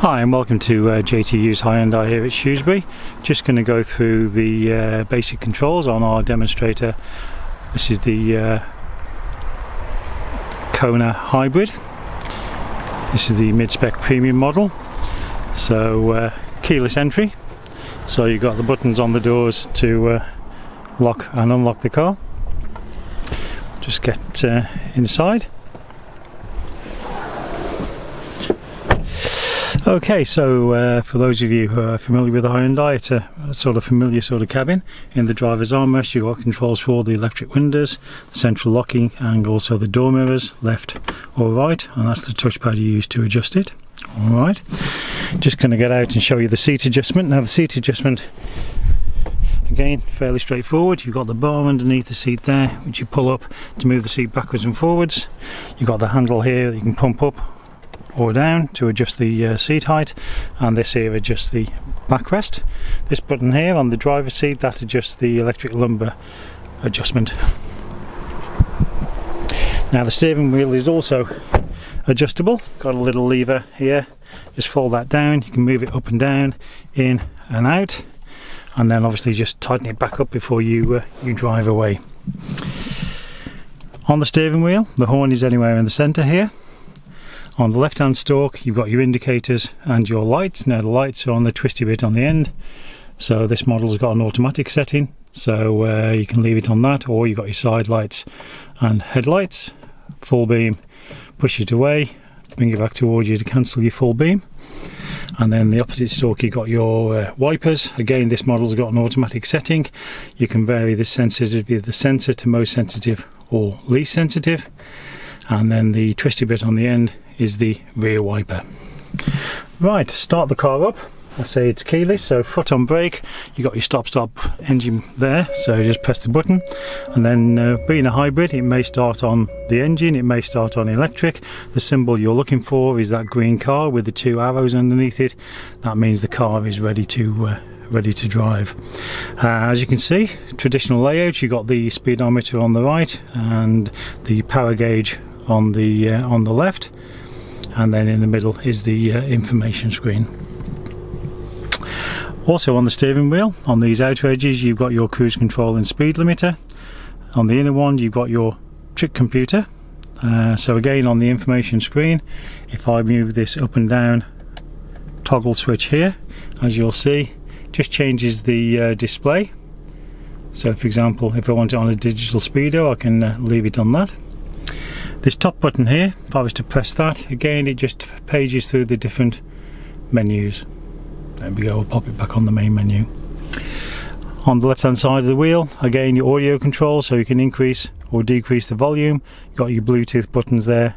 Hi and welcome to JTU's Hyundai here at Shrewsbury. Just going to go through the basic controls on our demonstrator. This is the Kona hybrid. This is the mid-spec premium model. So keyless entry. So you've got the buttons on the doors to lock and unlock the car. Just get inside. Okay, so for those of you who are familiar with the Hyundai, it's a sort of familiar sort of cabin. In the driver's armrest you've got controls for the electric windows, the central locking, and also the door mirrors, left or right, and that's the touchpad you use to adjust it. Alright, just going to get out and show you the seat adjustment. Now the seat adjustment, again, fairly straightforward. You've got the bar underneath the seat there, which you pull up to move the seat backwards and forwards. You've got the handle here that you can pump up or down to adjust the seat height, and this here adjusts the backrest. This button here on the driver's seat, that adjusts the electric lumbar adjustment. Now the steering wheel is also adjustable. Got a little lever here, just fold that down, you can move it up and down, in and out, and then obviously just tighten it back up before you drive away. On the steering wheel, the horn is anywhere in the centre here. On the left hand stalk you've got your indicators and your lights. Now the lights are on the twisty bit on the end, so this model's got an automatic setting, so you can leave it on that, or you've got your side lights and headlights. Full beam, push it away, bring it back towards you to cancel your full beam. And then the opposite stalk you've got your wipers. Again, this model's got an automatic setting. You can vary the sensitivity of the sensor to most sensitive or least sensitive. And then the twisty bit on the end is the rear wiper. Right, start the car up. I say it's keyless, so foot on brake. You got your stop engine there, so just press the button, and then being a hybrid, it may start on the engine, it may start on electric. The symbol you're looking for is that green car with the two arrows underneath it. That means the car is ready to drive. As you can see, traditional layout, you got the speedometer on the right and the power gauge on the left, and then in the middle is the information screen. Also on the steering wheel, on these outer edges, you've got your cruise control and speed limiter. On the inner one you've got your trip computer. So again, on the information screen, if I move this up and down toggle switch here, as you'll see, just changes the display. So for example, if I want it on a digital speedo, I can leave it on that. This top button here, if I was to press that, again it just pages through the different menus. There we go, I'll pop it back on the main menu. On the left hand side of the wheel, again your audio control, so you can increase or decrease the volume. You've got your Bluetooth buttons there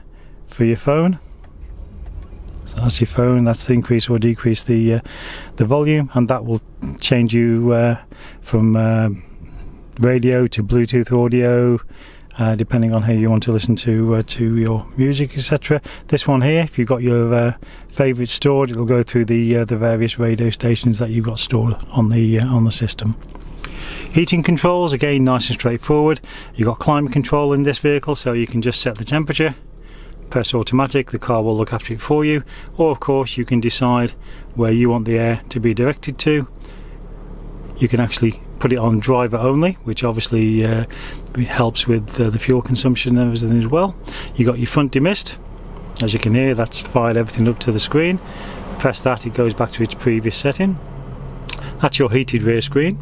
for your phone. So that's your phone, that's the increase or decrease the volume, and that will change you from radio to Bluetooth audio, depending on how you want to listen to your music, etc. This one here, if you've got your favourites stored, it will go through the various radio stations that you've got stored on the system. Heating controls, again nice and straightforward. You've got climate control in this vehicle, so you can just set the temperature, press automatic, the car will look after it for you, or of course you can decide where you want the air to be directed to. You can actually put it on driver only, which obviously helps with the fuel consumption and everything as well. You got your front demist, as you can hear, that's fired everything up to the screen. Press that, it goes back to its previous setting. That's your heated rear screen.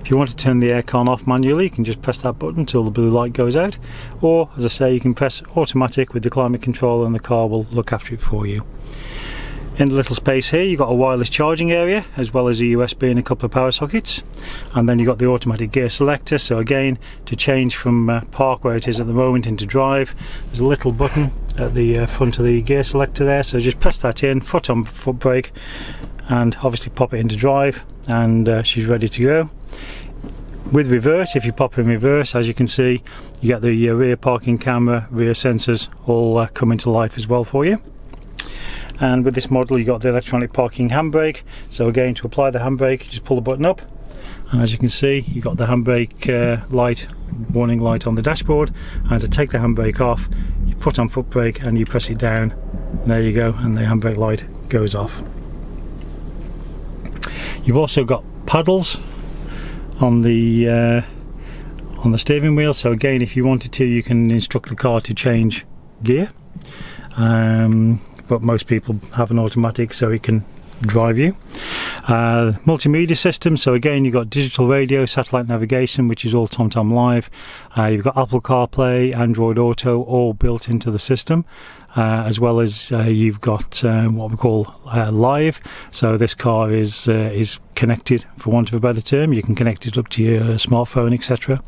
If you want to turn the aircon off manually, you can just press that button until the blue light goes out, or as I say, you can press automatic with the climate control and the car will look after it for you. In the little space here you've got a wireless charging area, as well as a USB and a couple of power sockets, and then you've got the automatic gear selector. So again, to change from park where it is at the moment into drive, there's a little button at the front of the gear selector there, so just press that in, foot on foot brake, and obviously pop it into drive, and she's ready to go. With reverse, if you pop in reverse, as you can see, you get the rear parking camera, rear sensors all come into life as well for you. And with this model you got the electronic parking handbrake, so again, to apply the handbrake you just pull the button up, and as you can see you got the handbrake light, warning light on the dashboard, and to take the handbrake off you put on foot brake and you press it down There you go, and the handbrake light goes off. You've also got paddles on the steering wheel, so again, if you wanted to, you can instruct the car to change gear, but most people have an automatic, so it can drive you. Multimedia system, so again, you've got digital radio, satellite navigation, which is all TomTom Live. You've got Apple CarPlay, Android Auto, all built into the system, as well as you've got what we call Live. So this car is connected, for want of a better term. You can connect it up to your smartphone, etc.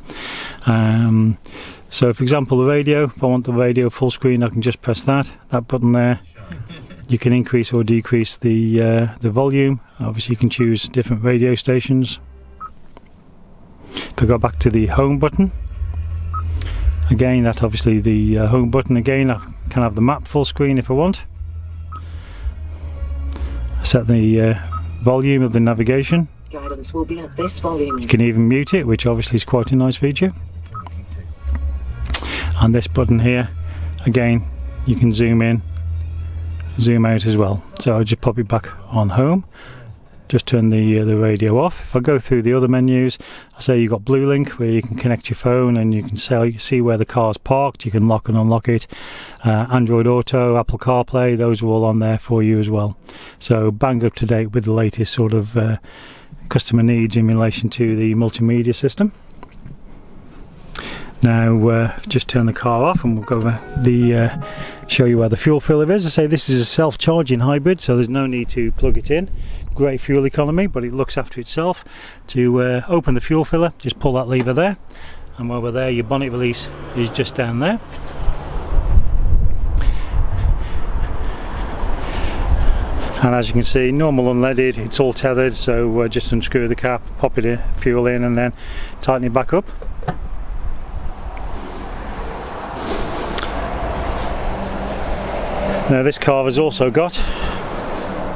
So for example, the radio, if I want the radio full screen, I can just press that button there. You can increase or decrease the volume. Obviously you can choose different radio stations. If I go back to the home button, again, that obviously the home button, again, I can have the map full screen if I want. Set the volume of the navigation. Guidance will be at this volume. You can even mute it, which obviously is quite a nice feature. And this button here, again, you can zoom in, zoom out as well. So I'll just pop it back on home, just turn the radio off. If I go through the other menus, I say you've got Blue Link, where you can connect your phone and you can see where the car's parked. You can lock and unlock it. Android Auto, Apple CarPlay, those are all on there for you as well. So bang up to date with the latest sort of customer needs in relation to the multimedia system. Now just turn the car off and we'll go over show you where the fuel filler is. I say this is a self-charging hybrid, so there's no need to plug it in. Great fuel economy, but it looks after itself. To open the fuel filler, just pull that lever there, and while we're there, your bonnet release is just down there. And as you can see, normal unleaded, it's all tethered, so just unscrew the cap, pop it in, fuel in, and then tighten it back up. Now this car has also got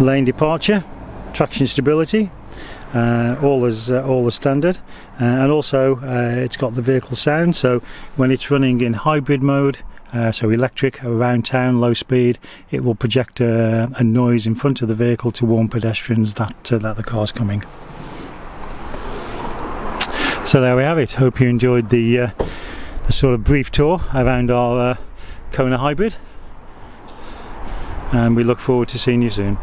lane departure, traction stability, all as standard, and also it's got the vehicle sound. So when it's running in hybrid mode, so electric around town, low speed, it will project a noise in front of the vehicle to warn pedestrians that the car's coming. So there we have it. Hope you enjoyed the sort of brief tour around our Kona hybrid, and we look forward to seeing you soon.